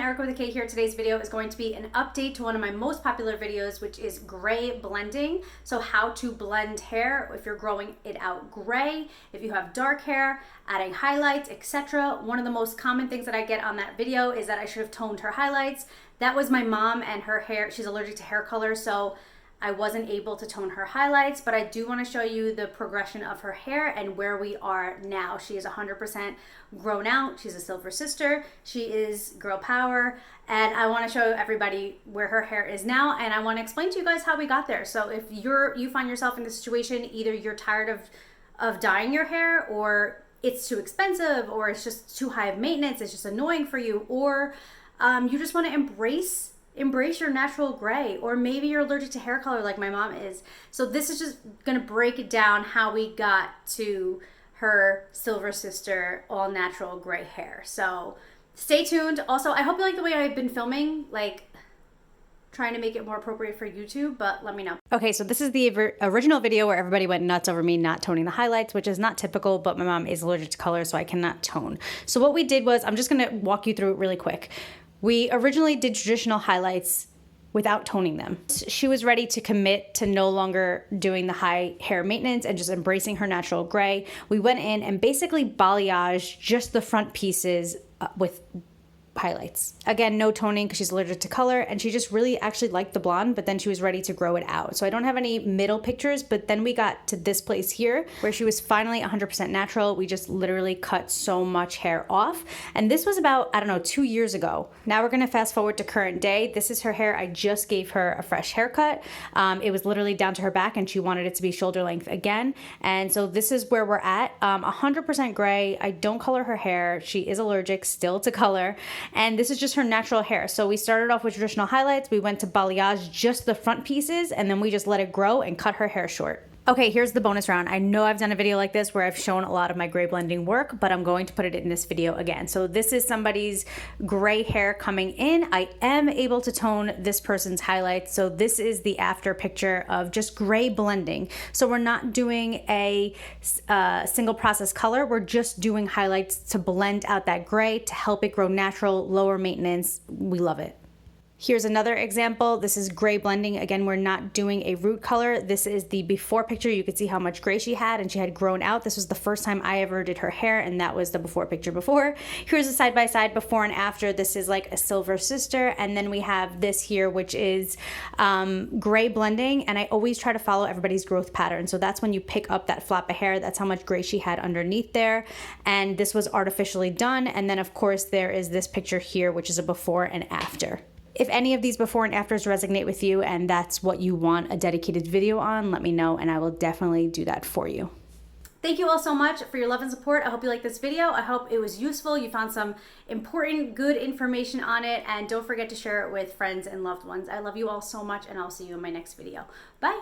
Erica with a K here. Today's video is going to be an update to one of my most popular videos, which is gray blending. So how to blend hair if you're growing it out gray, if you have dark hair, adding highlights, etc. One of the most common things that I get on that video is that I should have toned her highlights. That was my mom and her hair. She's allergic to hair color, so I wasn't able to tone her highlights, but I do want to show you the progression of her hair and where we are now. She is 100% grown out. She's a silver sister. She is girl power, and I want to show everybody where her hair is now, and I want to explain to you guys how we got there. So if you find yourself in this situation, either you're tired of dyeing your hair, or it's too expensive, or it's just too high of maintenance, it's just annoying for you, or you just want to embrace your natural gray, or maybe you're allergic to hair color like my mom is. So this is just gonna break down how we got to her silver sister all natural gray hair. So stay tuned. Also, I hope you like the way I've been filming, like trying to make it more appropriate for YouTube, but let me know. Okay, so this is the original video where everybody went nuts over me not toning the highlights, which is not typical, but my mom is allergic to color, so I cannot tone. So what we did was, I'm just gonna walk you through it really quick. We originally did traditional highlights without toning them. She was ready to commit to no longer doing the high hair maintenance and just embracing her natural gray. We went in and basically balayaged just the front pieces with highlights. Again, no toning because she's allergic to color, and she just really actually liked the blonde, but then she was ready to grow it out. So I don't have any middle pictures, but then we got to this place here where she was finally 100% natural. We just literally cut so much hair off, and this was about, I don't know, 2 years ago. Now we're gonna fast forward to current day. This is her hair. I just gave her a fresh haircut. It was literally down to her back, and she wanted it to be shoulder length again. And so this is where we're at. 100% gray. I don't color her hair. She is allergic still to color. And this is just her natural hair. So we started off with traditional highlights. We went to balayage just the front pieces, and then we just let it grow and cut her hair short. Okay, here's the bonus round. I know I've done a video like this where I've shown a lot of my gray blending work, but I'm going to put it in this video again. So this is somebody's gray hair coming in. I am able to tone this person's highlights. So this is the after picture of just gray blending. So we're not doing a single process color. We're just doing highlights to blend out that gray to help it grow natural, lower maintenance. We love it. Here's another example. This is gray blending. Again, we're not doing a root color. This is the before picture. You could see how much gray she had, and she had grown out. This was the first time I ever did her hair, and that was the before picture before. Here's a side-by-side before and after. This is like a silver sister, and then we have this here, which is gray blending, and I always try to follow everybody's growth pattern. So that's when you pick up that flap of hair. That's how much gray she had underneath there, and this was artificially done. And then, of course, there is this picture here, which is a before and after. If any of these before and afters resonate with you and that's what you want a dedicated video on, let me know and I will definitely do that for you. Thank you all so much for your love and support. I hope you liked this video. I hope it was useful. You found some important, good information on it, and don't forget to share it with friends and loved ones. I love you all so much, and I'll see you in my next video. Bye.